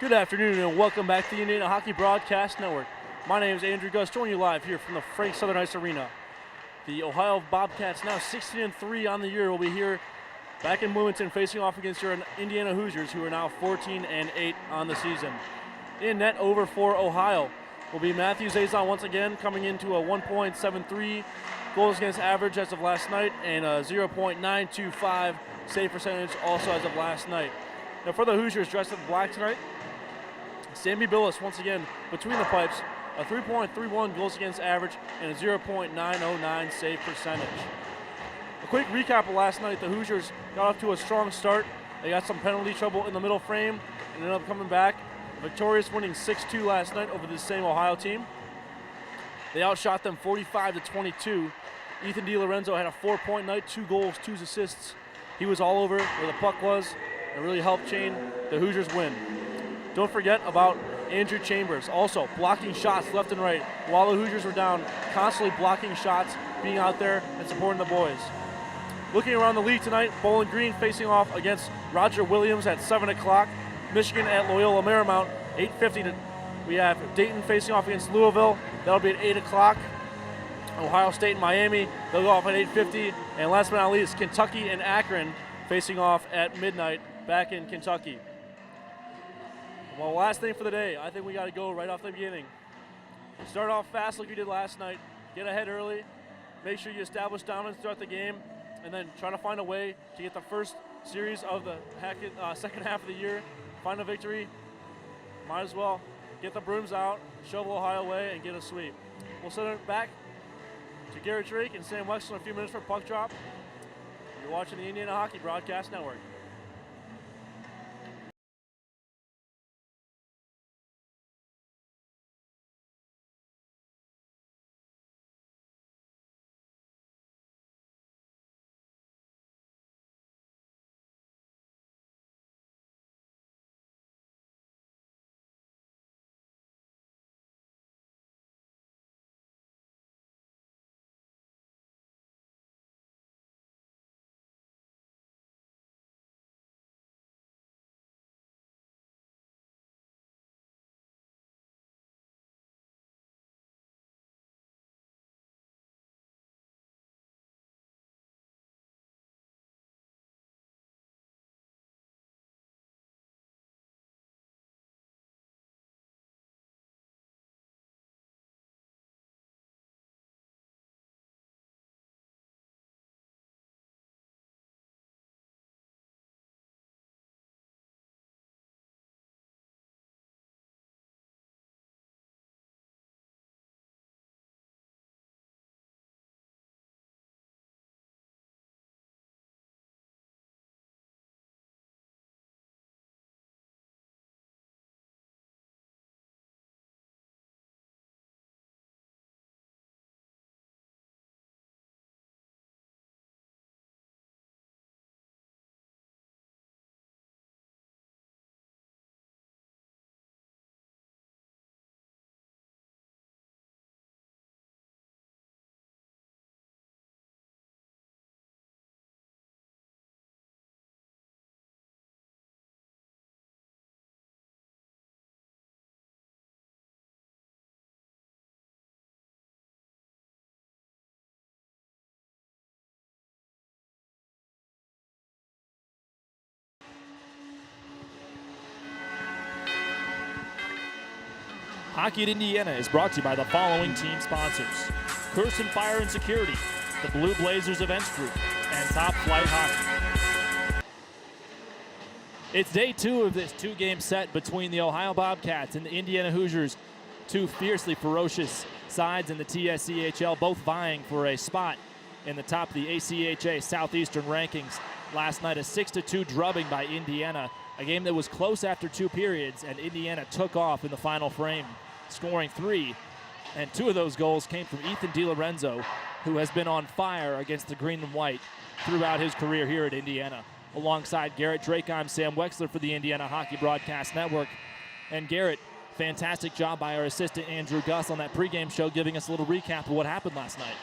Good afternoon and welcome back to the Indiana Hockey Broadcast Network. My name is Andrew Gus, joining you live here from the Frank Southern Ice Arena. The Ohio Bobcats, now 16-3 on the year, will be here back in Bloomington facing off against your Indiana Hoosiers, who are now 14-8 on the season. In net over for Ohio will be Matthew Zazon once again, coming into a 1.73 goals against average as of last night and a 0.925 save percentage also as of last night. Now for the Hoosiers, dressed in black tonight, Sammy Billis once again between the pipes, a 3.31 goals against average and a 0.909 save percentage. A quick recap of last night: the Hoosiers got off to a strong start. They got some penalty trouble in the middle frame and ended up coming back victorious, winning 6-2 last night over this same Ohio team. They outshot them 45-22. Ethan DiLorenzo had a 4-point night, 2 goals, 2 assists. He was all over where the puck was and really helped chain the Hoosiers win. Don't forget about Andrew Chambers, also blocking shots left and right while the Hoosiers were down, constantly blocking shots, being out there and supporting the boys. Looking around the league tonight, Bowling Green facing off against Roger Williams at 7 o'clock. Michigan at Loyola Marymount, 8:50. We have Dayton facing off against Louisville. That'll be at 8 o'clock. Ohio State and Miami, they'll go off at 8:50. And last but not least, Kentucky and Akron facing off at midnight back in Kentucky. Well, last thing for the day, I think we got to go right off the beginning. Start off fast like we did last night. Get ahead early. Make sure you establish dominance throughout the game, and then try to find a way to get the first series of the second half of the year. Find a victory. Might as well get the brooms out, shovel Ohio away, and get a sweep. We'll send it back to Garrett Drake and Sam Weixler in a few minutes for puck drop. You're watching the Indiana Hockey Broadcast Network. Hockey at Indiana is brought to you by the following team sponsors: Kirsten Fire and Security, the Blue Blazers Events Group, and Top Flight Hockey. It's day 2 of this 2-game set between the Ohio Bobcats and the Indiana Hoosiers, two fiercely ferocious sides in the TSCHL, both vying for a spot in the top of the ACHA Southeastern rankings. Last night, a 6-2 drubbing by Indiana, a game that was close after 2 periods, and Indiana took off in the final frame, scoring 3. And 2 of those goals came from Ethan DiLorenzo, who has been on fire against the green and white throughout his career here at Indiana. Alongside Garrett Drake, I'm Sam Weixler for the Indiana Hockey Broadcast Network. And Garrett, fantastic job by our assistant Andrew Gus on that pregame show, giving us a little recap of what happened last night.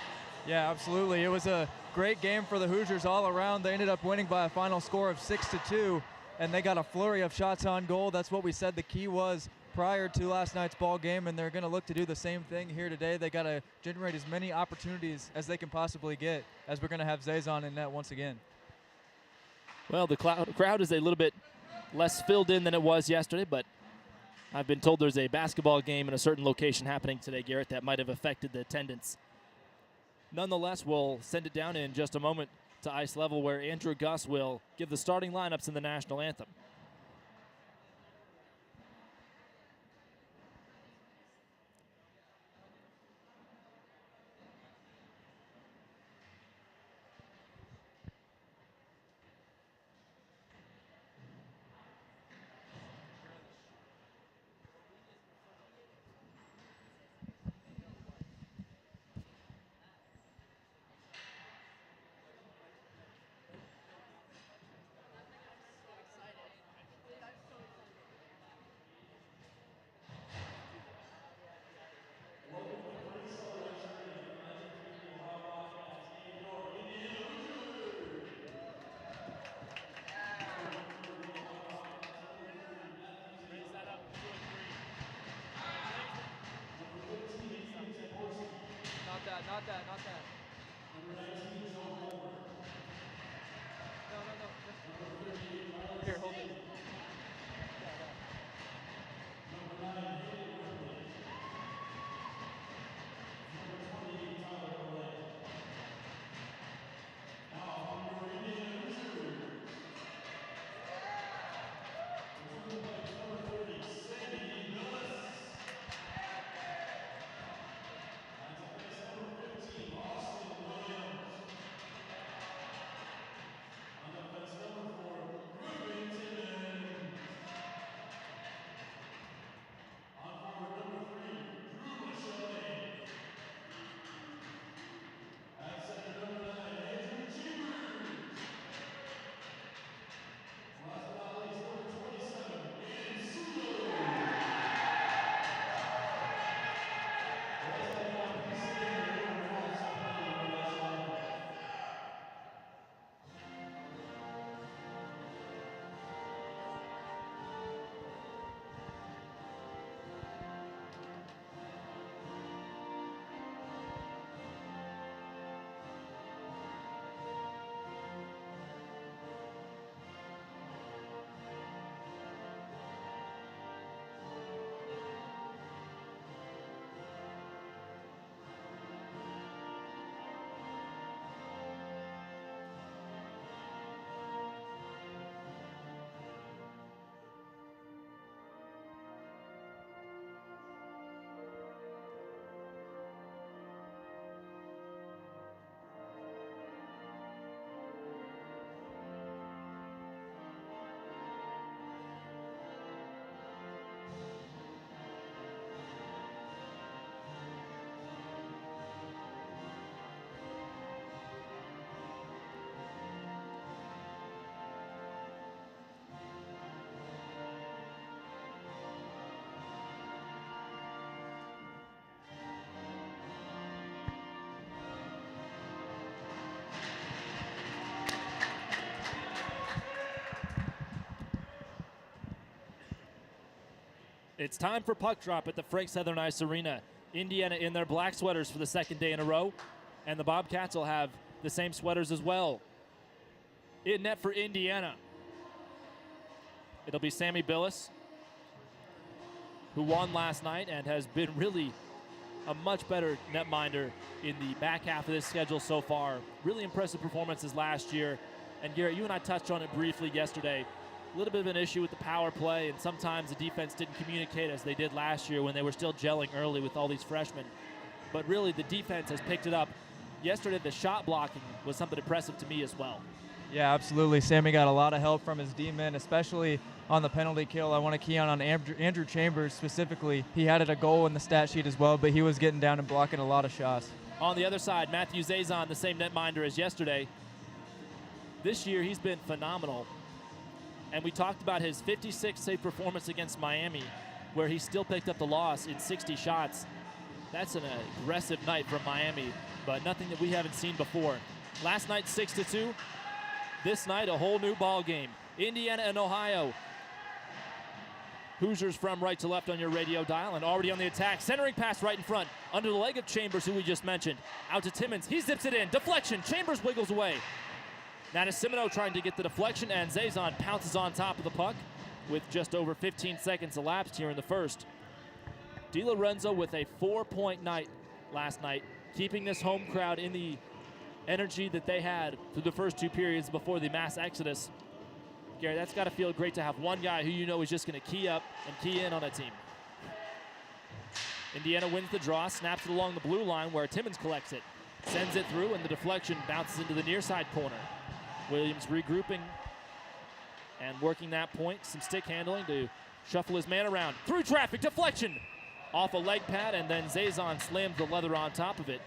Yeah, absolutely. It was a great game for the Hoosiers all around. They ended up winning by a final score of 6-2. and they got a flurry of shots on goal. That's what we said the key was prior to last night's ball game, and they're going to look to do the same thing here today. They got to generate as many opportunities as they can possibly get, as we're going to have Zazon in net once again. Well, the crowd is a little bit less filled in than it was yesterday, but I've been told there's a basketball game in a certain location happening today, Garrett, that might have affected the attendance. Nonetheless, we'll send it down in just a moment to ice level, where Andrew Gus will give the starting lineups in the national anthem. Not that. No. Here, hold it. It's time for puck drop at the Frank Southern Ice Arena. Indiana in their black sweaters for the second day in a row, and the Bobcats will have the same sweaters as well. In net for Indiana, it'll be Sammy Billis, who won last night and has been really a much better netminder in the back half of this schedule so far. Really impressive performances last year. And Garrett, you and I touched on it briefly yesterday. A little bit of an issue with the power play, and sometimes the defense didn't communicate as they did last year when they were still gelling early with all these freshmen. But really, the defense has picked it up. Yesterday, the shot blocking was something impressive to me as well. Yeah, absolutely. Sammy got a lot of help from his D-men, especially on the penalty kill. I want to key on Andrew Chambers specifically. He had a goal in the stat sheet as well, but he was getting down and blocking a lot of shots. On the other side, Matthew Zazon, the same netminder as yesterday. This year, he's been phenomenal. And we talked about his 56 save performance against Miami, where he still picked up the loss in 60 shots. That's an aggressive night from Miami, but nothing that we haven't seen before. Last night, 6-2. This night, a whole new ball game. Indiana and Ohio. Hoosiers from right to left on your radio dial and already on the attack. Centering pass right in front. Under the leg of Chambers, who we just mentioned. Out to Timmons. He zips it in. Deflection. Chambers wiggles away. Nanisimino trying to get the deflection, and Zazon pounces on top of the puck with just over 15 seconds elapsed here in the first. DiLorenzo with a 4-point night last night, keeping this home crowd in the energy that they had through the first 2 periods before the mass exodus. Gary, that's got to feel great to have one guy who you know is just going to key up and key in on a team. Indiana wins the draw, snaps it along the blue line where Timmons collects it. Sends it through, and the deflection bounces into the near side corner. Williams regrouping and working that point. Some stick handling to shuffle his man around. Through traffic, deflection! Off a leg pad, and then Zazon slams the leather on top of it.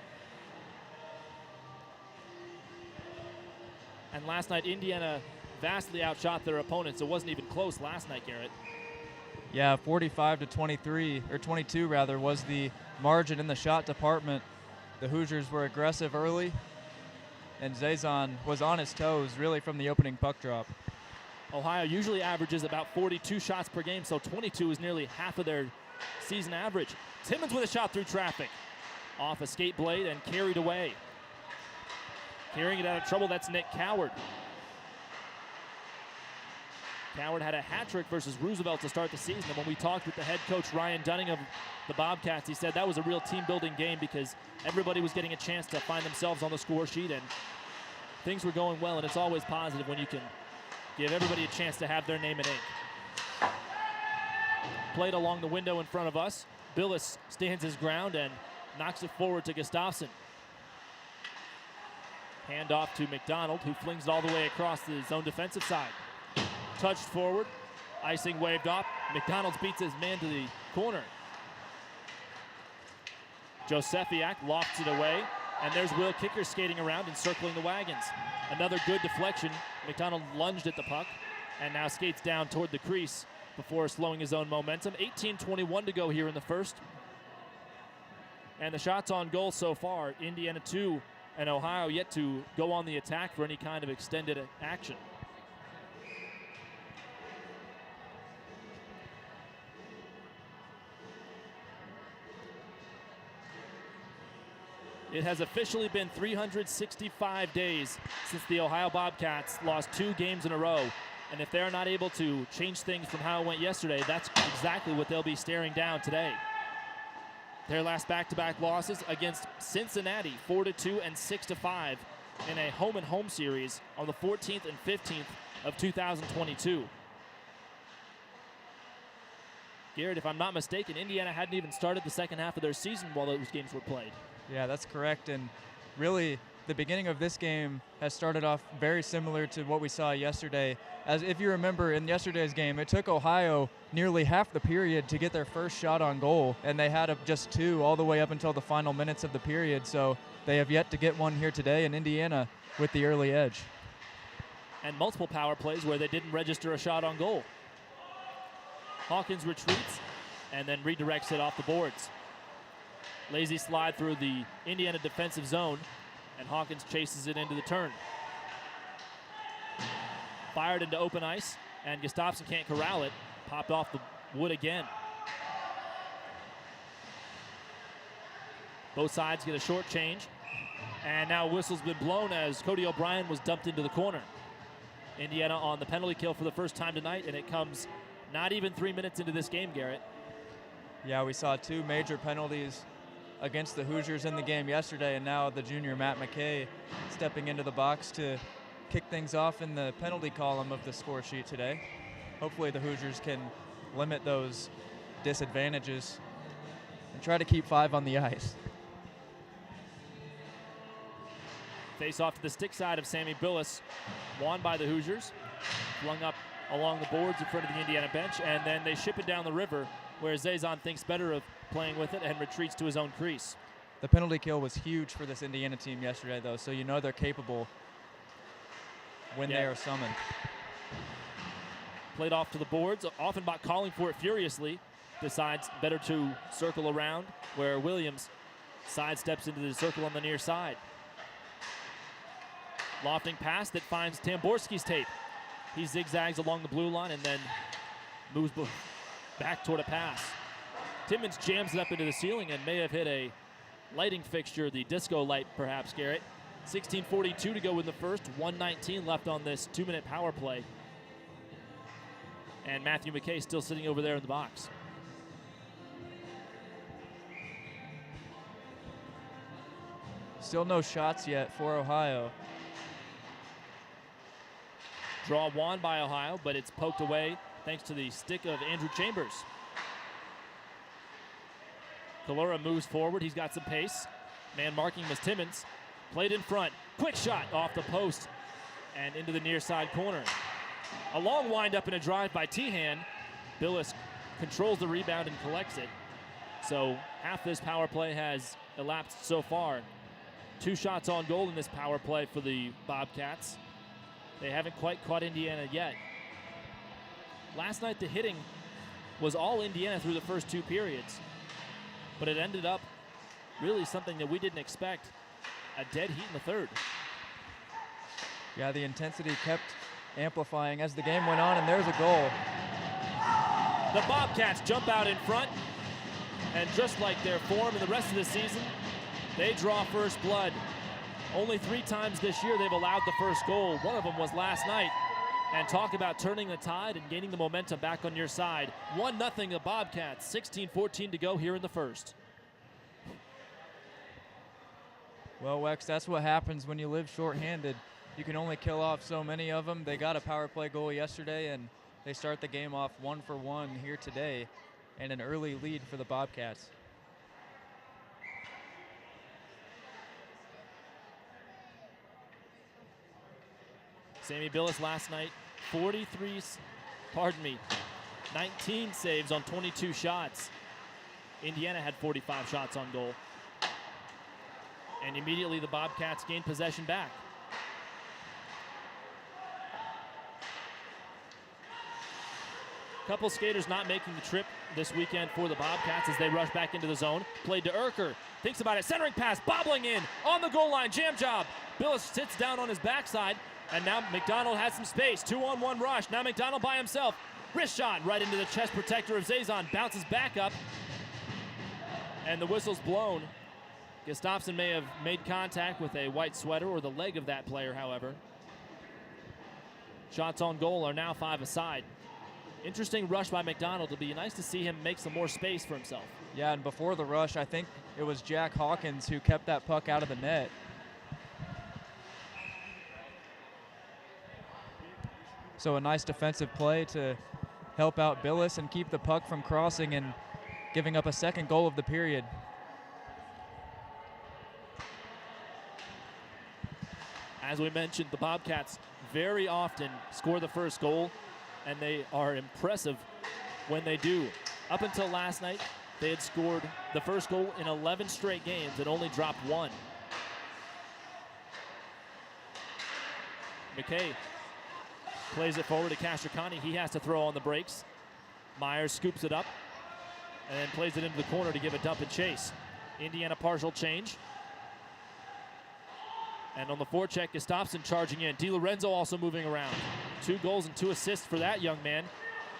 And last night, Indiana vastly outshot their opponents. It wasn't even close last night, Garrett. Yeah, 45 to 23, or 22 rather, was the margin in the shot department. The Hoosiers were aggressive early, and Zazon was on his toes really from the opening puck drop. Ohio usually averages about 42 shots per game, so 22 is nearly half of their season average. Timmons with a shot through traffic. Off a skate blade and carried away. Carrying it out of trouble, that's Nick Coward. Coward had a hat trick versus Roosevelt to start the season, and when we talked with the head coach Ryan Dunning of the Bobcats, he said that was a real team-building game because everybody was getting a chance to find themselves on the score sheet, and things were going well, and it's always positive when you can give everybody a chance to have their name in ink. Played along the window in front of us. Billis stands his ground and knocks it forward to Gustafsson. Hand off to McDonald, who flings it all the way across the zone defensive side. Touched forward, icing waved off. McDonald beats his man to the corner. Josefiak lofts it away, and there's Will Kicker skating around and circling the wagons. Another good deflection. McDonald lunged at the puck and now skates down toward the crease before slowing his own momentum. 18:21 to go here in the first. And the shots on goal so far, Indiana 2 and Ohio yet to go on the attack for any kind of extended action. It has officially been 365 days since the Ohio Bobcats lost 2 games in a row. And if they're not able to change things from how it went yesterday, that's exactly what they'll be staring down today. Their last back-to-back losses against Cincinnati, 4-2 and 6-5 in a home-and-home series on the 14th and 15th of 2022. Garrett, if I'm not mistaken, Indiana hadn't even started the second half of their season while those games were played. Yeah, that's correct. And really, the beginning of this game has started off very similar to what we saw yesterday. As if you remember in yesterday's game, it took Ohio nearly half the period to get their first shot on goal, and they had just 2 all the way up until the final minutes of the period. So they have yet to get one here today in Indiana with the early edge. And multiple power plays where they didn't register a shot on goal. Hawkins retreats and then redirects it off the boards. Lazy slide through the Indiana defensive zone, and Hawkins chases it into the turn. Fired into open ice, and Gustafsson can't corral it. Popped off the wood again. Both sides get a short change, and now a whistle's been blown as Cody O'Brien was dumped into the corner. Indiana on the penalty kill for the first time tonight, and it comes not even 3 minutes into this game, Garrett. Yeah, we saw 2 major penalties against the Hoosiers in the game yesterday, and now the junior Matt McKay stepping into the box to kick things off in the penalty column of the score sheet today. Hopefully the Hoosiers can limit those disadvantages and try to keep 5 on the ice. Face off to the stick side of Sammy Billis, won by the Hoosiers, flung up along the boards in front of the Indiana bench, and then they ship it down the river where Zazon thinks better of playing with it and retreats to his own crease. The penalty kill was huge for this Indiana team yesterday, though, so you know they're capable when they are summoned. Played off to the boards. Offenbach calling for it furiously. Decides better to circle around where Williams sidesteps into the circle on the near side. Lofting pass that finds Tamborski's tape. He zigzags along the blue line and then moves back toward a pass. Timmons jams it up into the ceiling and may have hit a lighting fixture, the disco light perhaps, Garrett. 16:42 to go in the first, 1:19 left on this 2-minute power play. And Matthew McKay still sitting over there in the box. Still no shots yet for Ohio. Draw won by Ohio, but it's poked away thanks to the stick of Andrew Chambers. Kalura moves forward. He's got some pace. Man marking was Timmons. Played in front. Quick shot off the post and into the near side corner. A long wind-up and a drive by Tehan. Billis controls the rebound and collects it. So half this power play has elapsed so far. 2 shots on goal in this power play for the Bobcats. They haven't quite caught Indiana yet. Last night the hitting was all Indiana through the first 2 periods. But it ended up really something that we didn't expect. A dead heat in the third. Yeah, the intensity kept amplifying as the game went on, and there's a goal. The Bobcats jump out in front, and just like their form in the rest of the season, they draw first blood. Only 3 times this year they've allowed the first goal. One of them was last night. And talk about turning the tide and gaining the momentum back on your side. 1-0 the Bobcats, 16:14 to go here in the first. Well, Wex, that's what happens when you live shorthanded. You can only kill off so many of them. They got a power play goal yesterday, and they start the game off 1-for-1 here today, and an early lead for the Bobcats. Sammy Billis last night, 19 saves on 22 shots. Indiana had 45 shots on goal. And immediately the Bobcats gained possession back. Couple skaters not making the trip this weekend for the Bobcats as they rush back into the zone. Played to Urker, thinks about it, centering pass, bobbling in on the goal line, jam job. Billis sits down on his backside, and now McDonald has some space. 2-on-1 rush, now McDonald by himself. Wrist shot right into the chest protector of Zazon, bounces back up, and the whistle's blown. Gustafsson may have made contact with a white sweater or the leg of that player, however. Shots on goal are now 5 aside. Interesting rush by McDonald. It'll be nice to see him make some more space for himself. Yeah, and before the rush, I think it was Jack Hawkins who kept that puck out of the net. So a nice defensive play to help out Billis and keep the puck from crossing and giving up a second goal of the period. As we mentioned, the Bobcats very often score the first goal, and they are impressive when they do. Up until last night, they had scored the first goal in 11 straight games and only dropped 1. McKay plays it forward to Castricani. He has to throw on the brakes. Myers scoops it up and then plays it into the corner to give a dump and chase. Indiana partial change. And on the forecheck, Gustafsson charging in. DiLorenzo also moving around. 2 goals and 2 assists for that young man.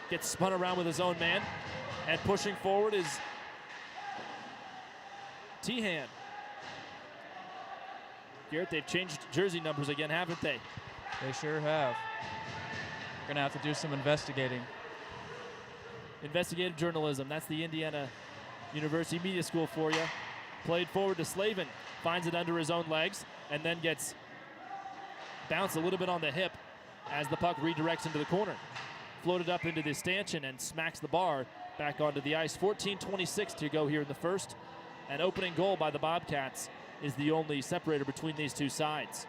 Gets spun around with his own man. And pushing forward is Tehan. Garrett, they've changed jersey numbers again, haven't they? They sure have. Gonna have to do some investigating. Investigative journalism, that's the Indiana University Media School for you. Played forward to Slavin, finds it under his own legs, and then gets bounced a little bit on the hip as the puck redirects into the corner. Floated up into the stanchion and smacks the bar back onto the ice. 14:26 to go here in the first. An opening goal by the Bobcats is the only separator between these two sides.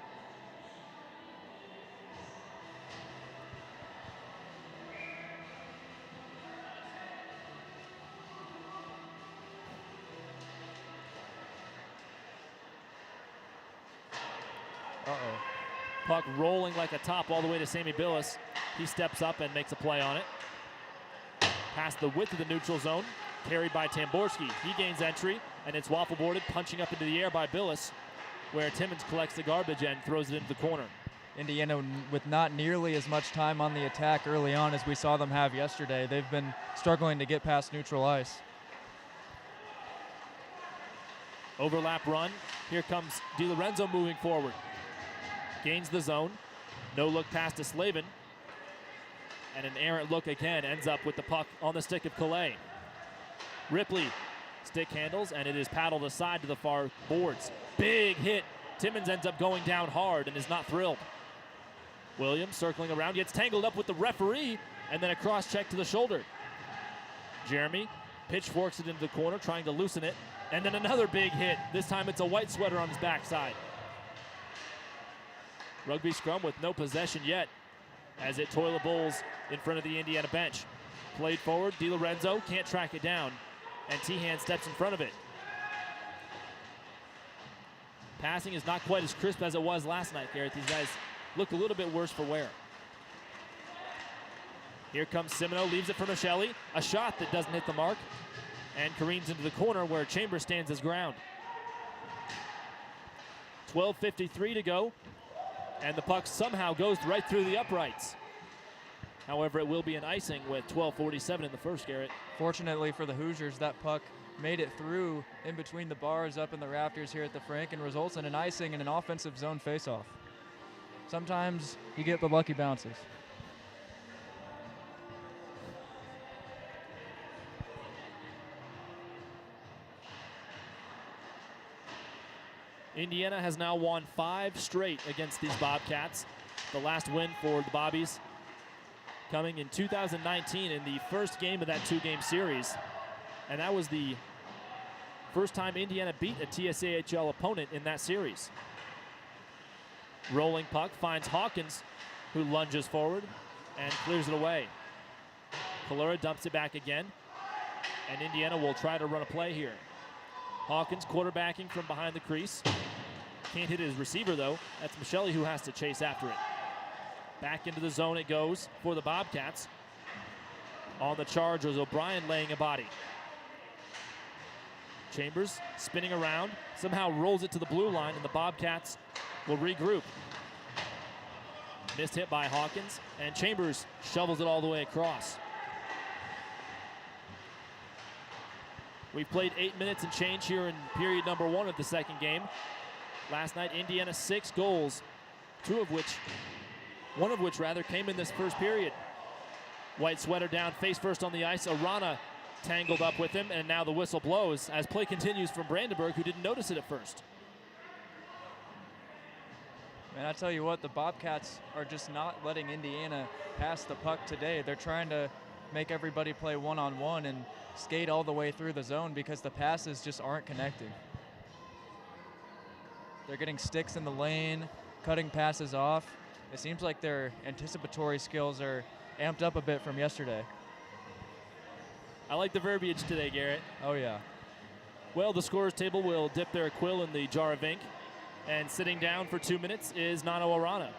Uh-oh. Puck rolling like a top all the way to Sammy Billis. He steps up and makes a play on it. Past the width of the neutral zone, carried by Tamborski. He gains entry, and it's waffle boarded, punching up into the air by Billis, where Timmons collects the garbage and throws it into the corner. Indiana with not nearly as much time on the attack early on as we saw them have yesterday. They've been struggling to get past neutral ice. Overlap run. Here comes DiLorenzo moving forward. Gains the zone. No look pass to Slavin. And an errant look again ends up with the puck on the stick of Calais. Ripley stick handles, and it is paddled aside to the far boards. Big hit. Timmons ends up going down hard and is not thrilled. Williams circling around, gets tangled up with the referee, and then a cross check to the shoulder. Jeremy pitchforks it into the corner, trying to loosen it, and then another big hit. This time it's a white sweater on his backside. Rugby scrum with no possession yet as it toilet bowls in front of the Indiana bench. Played forward, DiLorenzo can't track it down, and Tehan steps in front of it. Passing is not quite as crisp as it was last night, Garrett. These guys look a little bit worse for wear. Here comes Simino, leaves it for Michelli. A shot that doesn't hit the mark, and careens into the corner where Chambers stands his ground. 12:53 to go, and the puck somehow goes right through the uprights. However, it will be an icing with 12:47 in the first, Garrett. Fortunately for the Hoosiers, that puck made it through in between the bars up in the rafters here at the Frank and results in an icing and an offensive zone faceoff. Sometimes you get the lucky bounces. Indiana has now won 5 straight against these Bobcats. The last win for the Bobbies coming in 2019 in the first game of that 2-game series. And that was the first time Indiana beat a TSAHL opponent in that series. Rolling puck finds Hawkins, who lunges forward and clears it away. Kalura dumps it back again, and Indiana will try to run a play here. Hawkins quarterbacking from behind the crease. Can't hit his receiver, though. That's Michelli who has to chase after it. Back into the zone it goes for the Bobcats. On the charge was O'Brien laying a body. Chambers spinning around, somehow rolls it to the blue line, and the Bobcats will regroup. Missed hit by Hawkins, and Chambers shovels it all the way across. We've played 8 minutes and change here in period number 1 of the second game. Last night, Indiana 6 goals, one of which came in this first period. White sweater down, face first on the ice. Arana tangled up with him, and now the whistle blows as play continues from Brandenburg, who didn't notice it at first. Man, I tell you what, the Bobcats are just not letting Indiana pass the puck today. They're trying to make everybody play one-on-one and skate all the way through the zone because the passes just aren't connecting. They're getting sticks in the lane, cutting passes off. It seems like their anticipatory skills are amped up a bit from yesterday. I like the verbiage today, Garrett. Oh, yeah. Well, the scorer's table will dip their quill in the jar of ink. And sitting down for 2 minutes is Nano Arana.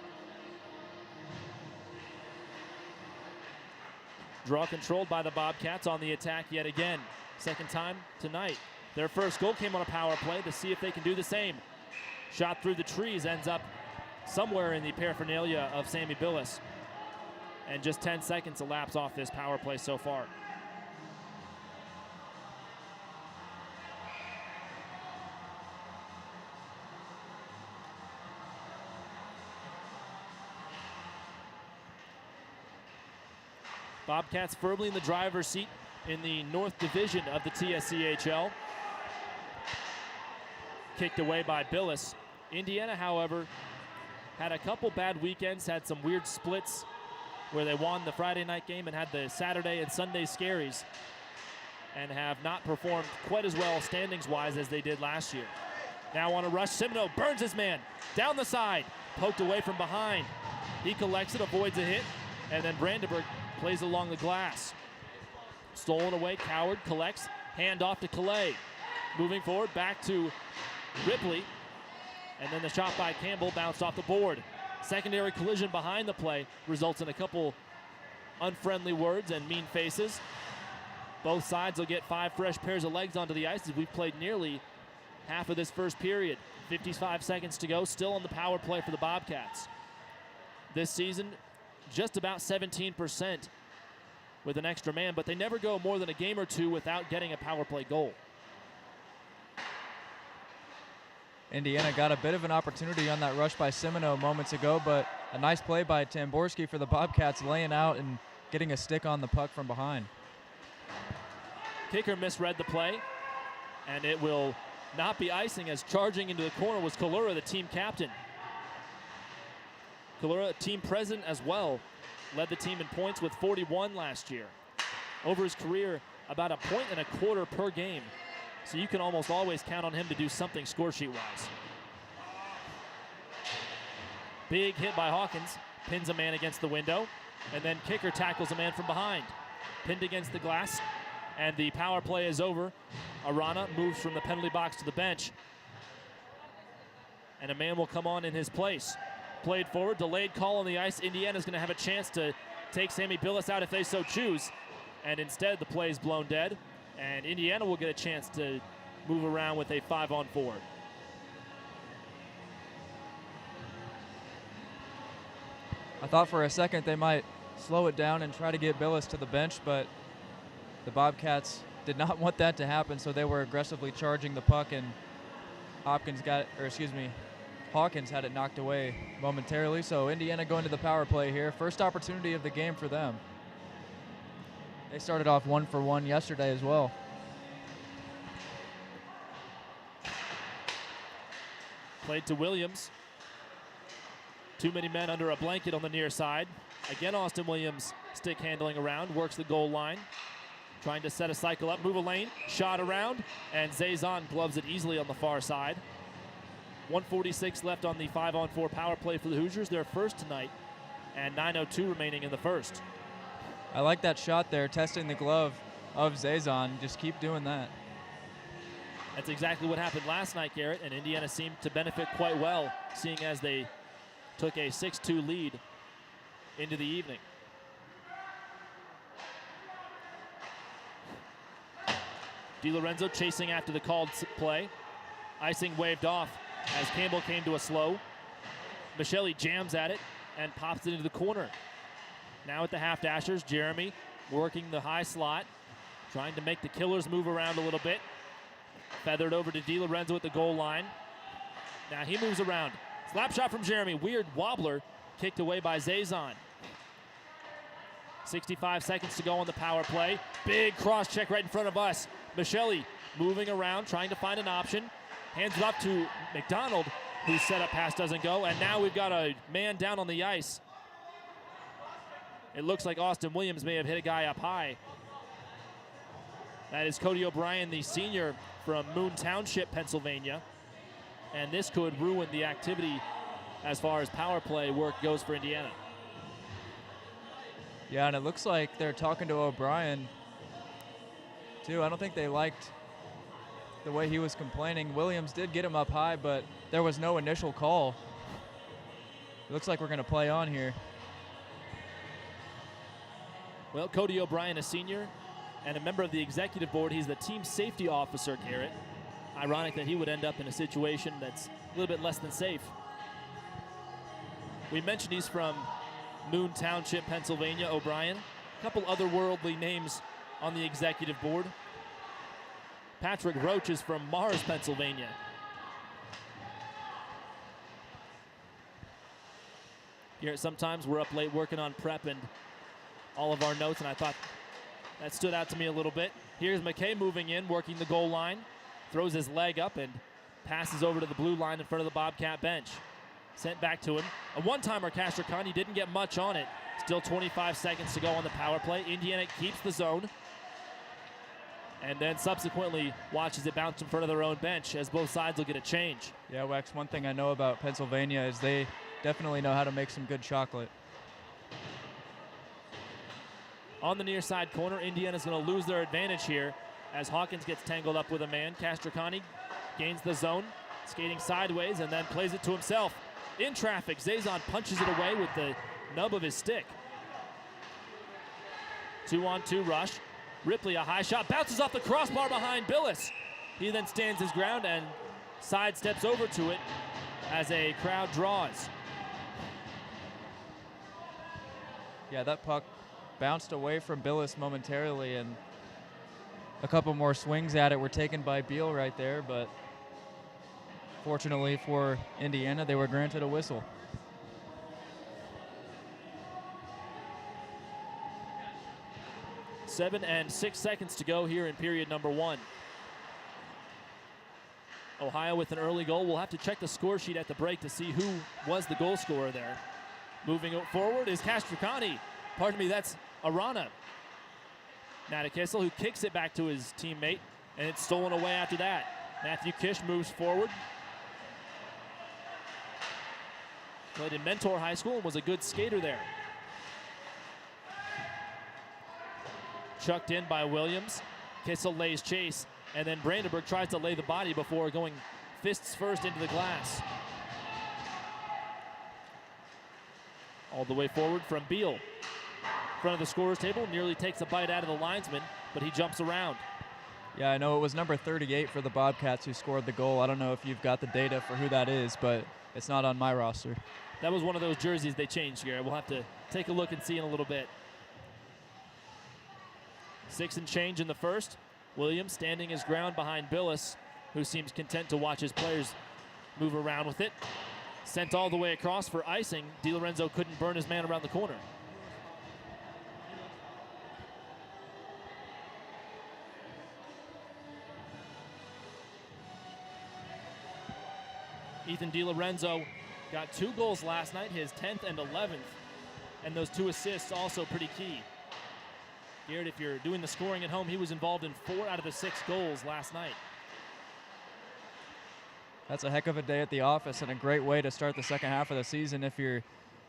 Draw controlled by the Bobcats on the attack yet again. Second time tonight. Their first goal came on a power play to see if they can do the same. Shot through the trees ends up somewhere in the paraphernalia of Sammy Billis. And just 10 seconds elapse off this power play so far. Bobcats firmly in the driver's seat in the North Division of the TSCHL. Kicked away by Billis. Indiana, however, had a couple bad weekends, had some weird splits where they won the Friday night game and had the Saturday and Sunday scaries, and have not performed quite as well standings-wise as they did last year. Now on a rush, Simino burns his man down the side, poked away from behind. He collects it, avoids a hit, and then Brandenburg plays along the glass. Stolen away, Coward collects, hand off to Calais. Moving forward, back to Ripley, and then the shot by Campbell bounced off the board. Secondary collision behind the play results in a couple unfriendly words and mean faces. Both sides will get 5 fresh pairs of legs onto the ice as we've played nearly half of this first period. 55 seconds to go, still on the power play for the Bobcats. this season, just about 17% with an extra man, but they never go more than a game or two without getting a power play goal. Indiana got a bit of an opportunity on that rush by Semino moments ago, but a nice play by Tamborski for the Bobcats, laying out and getting a stick on the puck from behind. Kicker misread the play, and it will not be icing, as charging into the corner was Kalura, the team captain. Kalura, team president as well, led the team in points with 41 last year. Over his career, about 1.25 points per game. So you can almost always count on him to do something score sheet wise. Big hit by Hawkins, pins a man against the window, and then kicker tackles a man from behind. Pinned against the glass, and the power play is over. Arana moves from the penalty box to the bench, and a man will come on in his place. Played forward, delayed call on the ice. Indiana's going to have a chance to take Sammy Billis out if they so choose, and instead the play is blown dead, and Indiana will get a chance to move around with a 5-on-4. I thought for a second they might slow it down and try to get Billis to the bench, but the Bobcats did not want that to happen, so they were aggressively charging the puck, and Hawkins had it knocked away momentarily. So Indiana going to the power play here. First opportunity of the game for them. They started off 1-for-1 yesterday as well. Played to Williams. Too many men under a blanket on the near side. Again, Austin Williams stick handling around, works the goal line. Trying to set a cycle up, move a lane, shot around, and Zazon gloves it easily on the far side. 1:46 left on the 5-on-4 power play for the Hoosiers, their first tonight, and 9:02 remaining in the first. I like that shot there, testing the glove of Zazon. Just keep doing that. That's exactly what happened last night, Garrett, and Indiana seemed to benefit quite well, seeing as they took a 6-2 lead into the evening. DiLorenzo chasing after the called play. Icing waved off as Campbell came to a slow. Michelli jams at it and pops it into the corner. Now at the half dashers, Jeremy working the high slot, trying to make the Killers move around a little bit. Feathered over to DiLorenzo at the goal line. Now he moves around. Slap shot from Jeremy, weird wobbler, kicked away by Zazon. 65 seconds to go on the power play. Big cross check right in front of us. Michelli moving around, trying to find an option. Hands it off to McDonald, whose setup pass doesn't go. And now we've got a man down on the ice. It looks like Austin Williams may have hit a guy up high. That is Cody O'Brien, the senior from Moon Township, Pennsylvania. And this could ruin the activity as far as power play work goes for Indiana. Yeah, and it looks like they're talking to O'Brien, too. I don't think they liked the way he was complaining. Williams did get him up high, but there was no initial call. It looks like we're going to play on here. Well, Cody O'Brien, a senior and a member of the executive board. He's the team safety officer, Garrett. Ironic that he would end up in a situation that's a little bit less than safe. We mentioned he's from Moon Township, Pennsylvania, O'Brien. A couple otherworldly names on the executive board. Patrick Roach is from Mars, Pennsylvania. Garrett, sometimes we're up late working on prep and all of our notes, and I thought that stood out to me a little bit. Here's McKay moving in, working the goal line. Throws his leg up and passes over to the blue line in front of the Bobcat bench. Sent back to him. A one-timer, Castricani didn't get much on it. Still 25 seconds to go on the power play. Indiana keeps the zone. And then subsequently watches it bounce in front of their own bench as both sides will get a change. Yeah, Wex, one thing I know about Pennsylvania is they definitely know how to make some good chocolate. On the near side corner, Indiana's going to lose their advantage here as Hawkins gets tangled up with a man. Castricani gains the zone, skating sideways, and then plays it to himself. In traffic, Zazon punches it away with the nub of his stick. 2-on-2 rush. Ripley, a high shot, bounces off the crossbar behind Billis. He then stands his ground and sidesteps over to it as a crowd draws. Yeah, that puck bounced away from Billis momentarily, and a couple more swings at it were taken by Beal right there, but fortunately for Indiana, they were granted a whistle. Seven and 6 seconds to go here in period number 1. Ohio with an early goal. We'll have to check the score sheet at the break to see who was the goal scorer there. Moving forward is Castricani. Pardon me, that's Arana. Natakissel, who kicks it back to his teammate, and it's stolen away after that. Matthew Kish moves forward. Played in Mentor High School and was a good skater there. Chucked in by Williams. Kissel lays chase, and then Brandenburg tries to lay the body before going fists first into the glass. All the way forward from Beal. Front of the scorer's table, nearly takes a bite out of the linesman, but he jumps around. Yeah, I know it was number 38 for the Bobcats who scored the goal. I don't know if you've got the data for who that is, but it's not on my roster. That was one of those jerseys they changed, Garrett. We'll have to take a look and see in a little bit. 6 and change in the first. Williams standing his ground behind Billis, who seems content to watch his players move around with it. Sent all the way across for icing. DiLorenzo couldn't burn his man around the corner. Ethan DiLorenzo got 2 goals last night, his 10th and 11th, and those 2 assists also pretty key. Garrett, if you're doing the scoring at home, he was involved in 4 out of the 6 goals last night. That's a heck of a day at the office and a great way to start the second half of the season if you're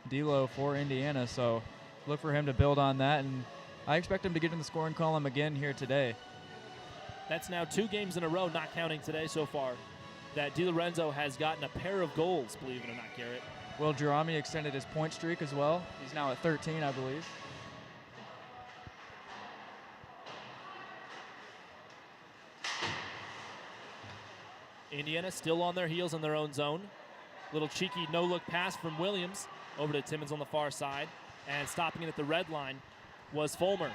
D'Lo for Indiana. So look for him to build on that, and I expect him to get in the scoring column again here today. That's now 2 games in a row, not counting today so far, that DiLorenzo has gotten a pair of goals, believe it or not, Garrett. Will Jerami extended his point streak as well. He's now at 13, I believe. Indiana still on their heels in their own zone. Little cheeky no-look pass from Williams over to Timmons on the far side. And stopping it at the red line was Fulmer.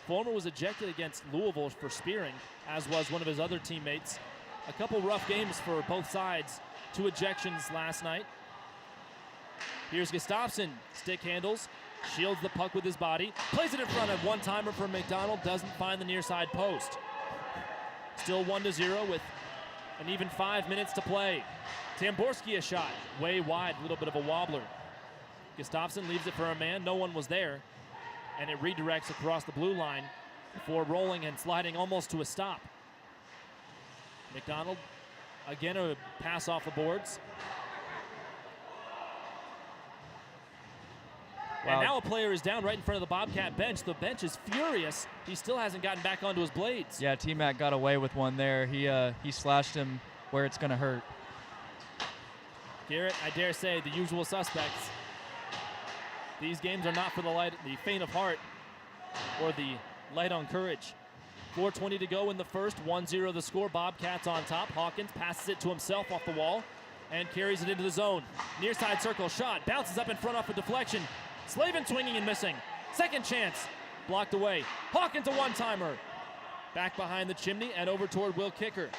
Fulmer was ejected against Louisville for spearing, as was one of his other teammates. A couple rough games for both sides. 2 ejections last night. Here's Gustafsson. Stick handles. Shields the puck with his body. Plays it in front of one-timer from McDonald. Doesn't find the near side post. Still 1-0 with an even 5 minutes to play. Tamborski a shot. Way wide. A little bit of a wobbler. Gustafsson leaves it for a man. No one was there. And it redirects across the blue line before rolling and sliding almost to a stop. McDonald, again, a pass off the boards. Wow. And now a player is down right in front of the Bobcat bench. The bench is furious. He still hasn't gotten back onto his blades. Yeah, T-Mac got away with one there. He slashed him where it's going to hurt. Garrett, I dare say, the usual suspects. These games are not for the faint of heart or the light on courage. 4:20 to go in the first. 1-0 the score. Bobcats on top. Hawkins passes it to himself off the wall and carries it into the zone. Near side circle shot. Bounces up in front off a deflection. Slavin swinging and missing. Second chance. Blocked away. Hawkins a one-timer. Back behind the chimney and over toward Will Kicker.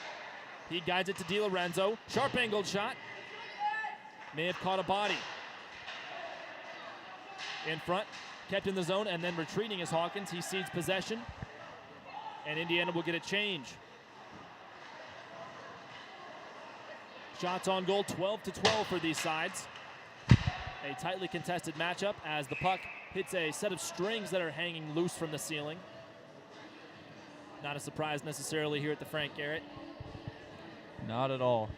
He guides it to DiLorenzo. Sharp angled shot. May have caught a body. In front, kept in the zone, and then retreating is Hawkins. He cedes possession, and Indiana will get a change. Shots on goal, 12-12 for these sides. A tightly contested matchup as the puck hits a set of strings that are hanging loose from the ceiling. Not a surprise necessarily here at the Frank, Garrett. Not at all.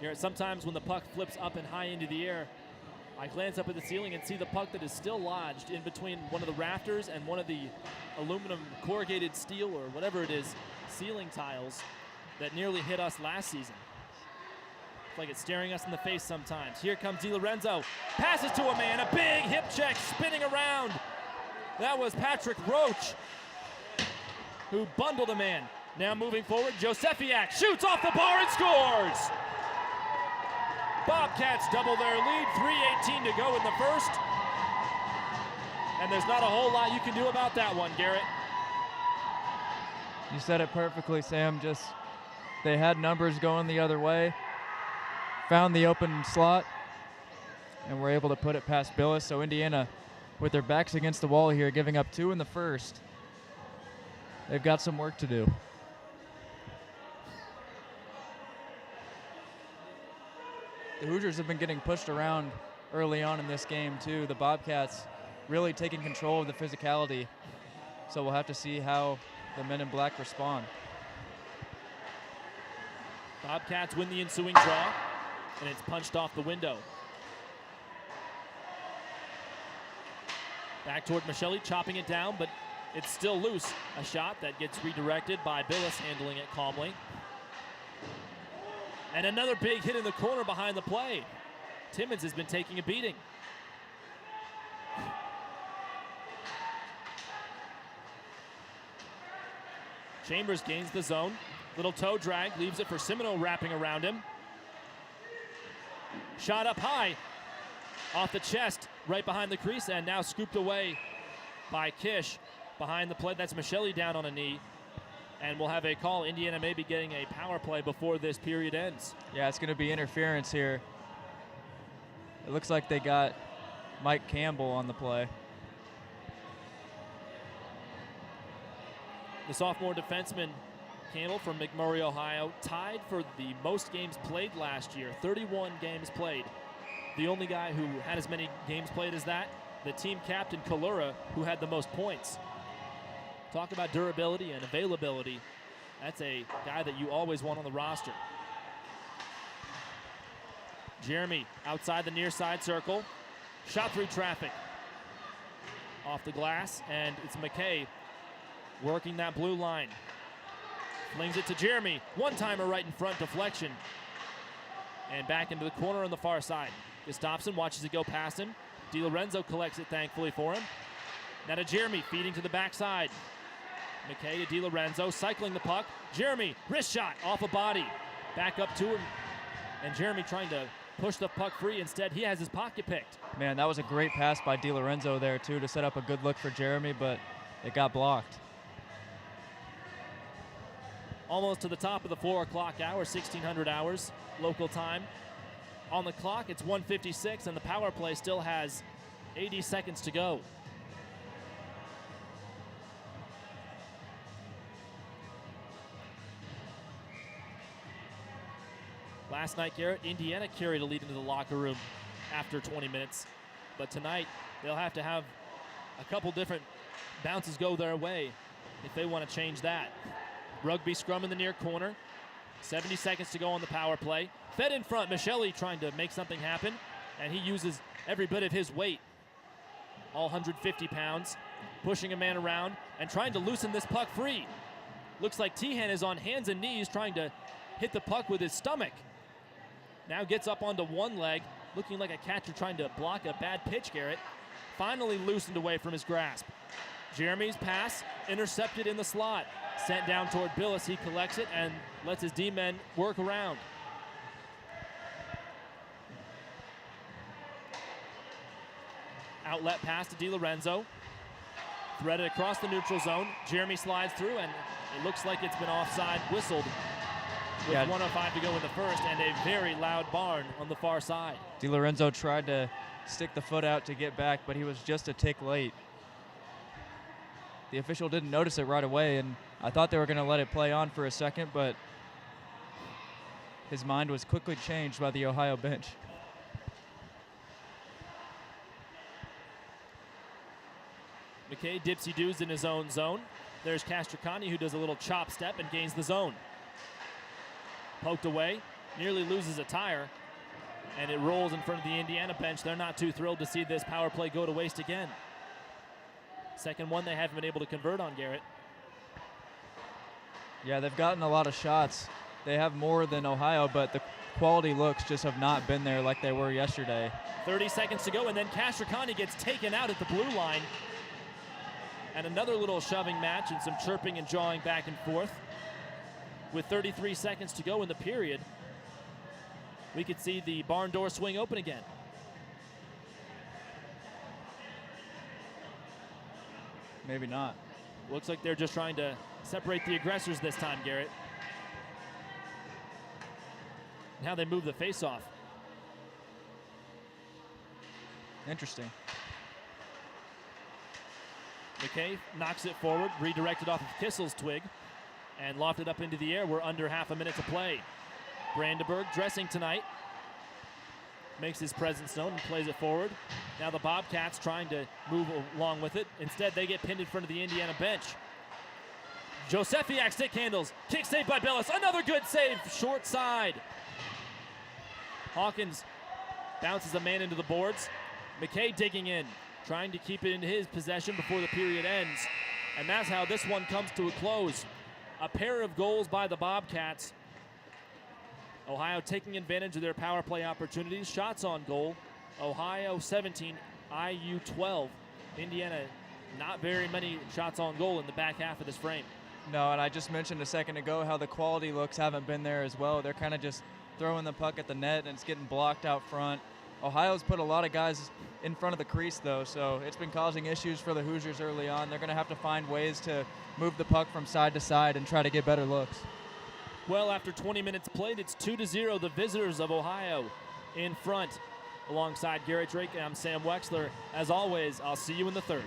Garrett, sometimes when the puck flips up and high into the air, I glance up at the ceiling and see the puck that is still lodged in between one of the rafters and one of the aluminum corrugated steel or whatever it is ceiling tiles that nearly hit us last season. It's like it's staring us in the face sometimes. Here comes DiLorenzo. Passes to a man. A big hip check spinning around. That was Patrick Roach, who bundled a man. Now moving forward, Josefiak shoots off the bar and scores. Bobcats double their lead, 3:18 to go in the first. And there's not a whole lot you can do about that one, Garrett. You said it perfectly, Sam. Just they had numbers going the other way, found the open slot, and were able to put it past Billis. So Indiana, with their backs against the wall here, giving up 2 in the first, they've got some work to do. The Hoosiers have been getting pushed around early on in this game, too. The Bobcats really taking control of the physicality. So we'll have to see how the men in black respond. Bobcats win the ensuing draw, and it's punched off the window. Back toward Michelli, chopping it down, but it's still loose. A shot that gets redirected by Billis, handling it calmly. And another big hit in the corner behind the play. Timmons has been taking a beating. Chambers gains the zone. Little toe drag, leaves it for Semino wrapping around him. Shot up high, off the chest, right behind the crease, and now scooped away by Kish behind the play. That's Michelli down on a knee. And we'll have a call. Indiana may be getting a power play before this period ends. Yeah, it's going to be interference here. It looks like they got Mike Campbell on the play. The sophomore defenseman, Campbell from McMurray, Ohio, tied for the most games played last year, 31 games played. The only guy who had as many games played as that, the team captain, Kalura, who had the most points. Talk about durability and availability. That's a guy that you always want on the roster. Jeremy outside the near side circle. Shot through traffic. Off the glass, and it's McKay working that blue line. Flings it to Jeremy. One-timer right in front, deflection. And back into the corner on the far side. Gustafsson watches it go past him. DiLorenzo collects it, thankfully for him. Now to Jeremy, feeding to the backside. McKay to DiLorenzo, cycling the puck. Jeremy, wrist shot off a body. Back up to him. And Jeremy trying to push the puck free. Instead, he has his pocket picked. Man, that was a great pass by DiLorenzo there, too, to set up a good look for Jeremy, but it got blocked. Almost to the top of the 4 o'clock hour, 1600 hours, local time. On the clock, it's 1:56, and the power play still has 80 seconds to go. Last night, Garrett, Indiana carried a lead into the locker room after 20 minutes. But tonight, they'll have to have a couple different bounces go their way if they want to change that. Rugby scrum in the near corner. 70 seconds to go on the power play. Fed in front, Michelli trying to make something happen, and he uses every bit of his weight, all 150 pounds, pushing a man around and trying to loosen this puck free. Looks like Tehan is on hands and knees trying to hit the puck with his stomach. Now gets up onto one leg, looking like a catcher trying to block a bad pitch, Garrett. Finally loosened away from his grasp. Jeremy's pass intercepted in the slot. Sent down toward Billis, he collects it and lets his D-men work around. Outlet pass to DiLorenzo. Threaded across the neutral zone. Jeremy slides through, and it looks like it's been offside whistled with 1:05 to go in the first, and a very loud barn on the far side. DiLorenzo tried to stick the foot out to get back, but he was just a tick late. The official didn't notice it right away, and I thought they were going to let it play on for a second, but his mind was quickly changed by the Ohio bench. McKay dipsy-doos in his own zone. There's Castricani, who does a little chop step and gains the zone. Poked away, nearly loses a tire, and it rolls in front of the Indiana bench. They're not too thrilled to see this power play go to waste again. Second one they haven't been able to convert on, Garrett. Yeah, they've gotten a lot of shots. They have more than Ohio, but the quality looks just have not been there like they were yesterday. 30 seconds to go, and then Castricani gets taken out at the blue line. And another little shoving match and some chirping and jawing back and forth. With 33 seconds to go in the period, we could see the barn door swing open again. Maybe not. Looks like they're just trying to separate the aggressors this time, Garrett. Now they move the face-off. Interesting. McKay knocks it forward, redirected off of Kissel's twig, and lofted up into the air. We're under half a minute to play. Brandenburg dressing tonight. Makes his presence known and plays it forward. Now the Bobcats trying to move along with it. Instead, they get pinned in front of the Indiana bench. Josefiak stick handles. Kick saved by Bellis. Another good save, short side. Hawkins bounces a man into the boards. McKay digging in, trying to keep it in his possession before the period ends. And that's how this one comes to a close. A pair of goals by the Bobcats. Ohio taking advantage of their power play opportunities. Shots on goal. Ohio 17, IU 12. Indiana, not very many shots on goal in the back half of this frame. No, and I just mentioned a second ago how the quality looks haven't been there as well. They're kind of just throwing the puck at the net, and it's getting blocked out front. Ohio's put a lot of guys in front of the crease, though, so it's been causing issues for the Hoosiers early on. They're going to have to find ways to move the puck from side to side and try to get better looks. Well, after 20 minutes played, it's 2-0, the visitors of Ohio in front. Alongside Garrett Drake, I'm Sam Weixler. As always, I'll see you in the third.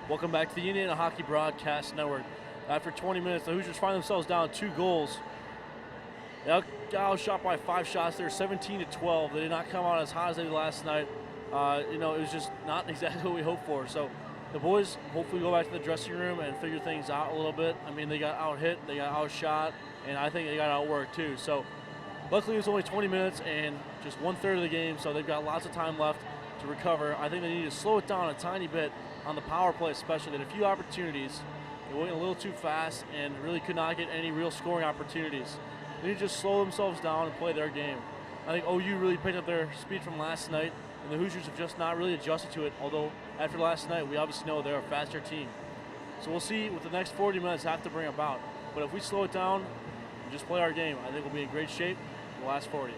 Welcome back to the Indiana Hockey Broadcast Network. After 20 minutes, the Hoosiers find themselves down 2 goals. They got shot by 5 shots there, 17-12. They did not come out as hot as they did last night. It was just not exactly what we hoped for. So the boys hopefully go back to the dressing room and figure things out a little bit. I mean, they got out-hit, they got outshot, and I think they got outworked too. So luckily it was only 20 minutes and just 1/3 of the game, so they've got lots of time left to recover. I think they need to slow it down a tiny bit on the power play especially. They had a few opportunities. They went a little too fast and really could not get any real scoring opportunities. They need to just slow themselves down and play their game. I think OU really picked up their speed from last night, and the Hoosiers have just not really adjusted to it, although after last night, we obviously know they're a faster team. So we'll see what the next 40 minutes have to bring about. But if we slow it down and just play our game, I think we'll be in great shape in the last 40.